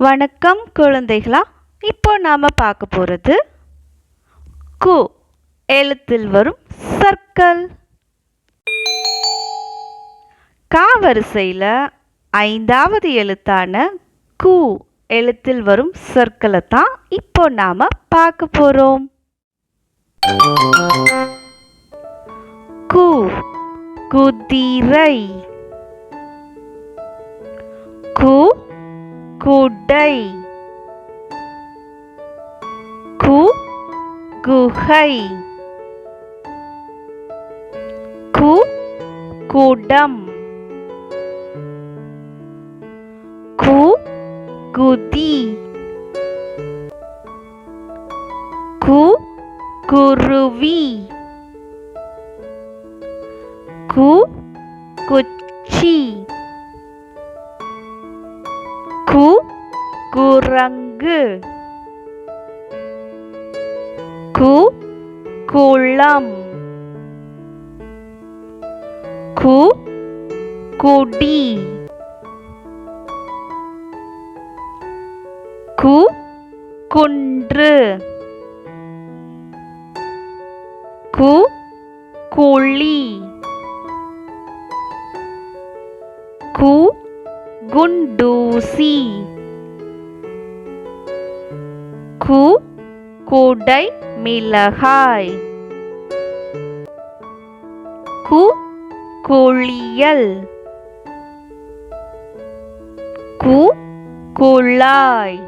வணக்கம் குழந்தைகளா. இப்போ நாம பார்க்க போறது கு எழுத்தில் வரும் சொற்கள். கா வரிசையில 5வது எழுத்தான கு எழுத்தில் வரும் சொற்களை தான் இப்போ நாம பார்க்க போறோம். கு குதிரை, கு குடை, கு குகை, கு குடம், கு குதி, கு குருவி, கு குச்சி, கு குரங்கு, கு குளம், கு குடி, கு குன்று, கு குழி, கு குண்டூசி, கு குடை மிளகாய், கு குளியல், கு குழாய்,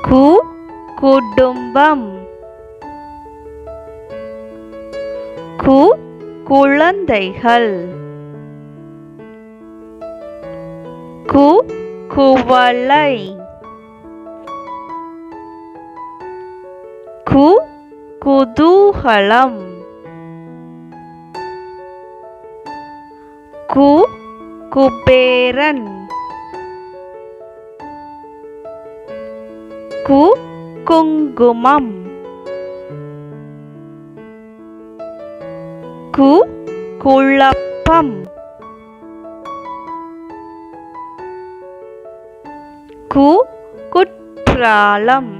கு குடும்பம், கு குழந்தைகள், கு குவளை, கு குதூகலம், கு குபேரன், கு குங்குமம், கு குழப்பம், கு குற்றாலம்,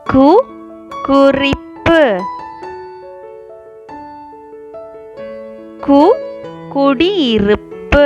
கு குறிப்பு, கு குடியிருப்பு,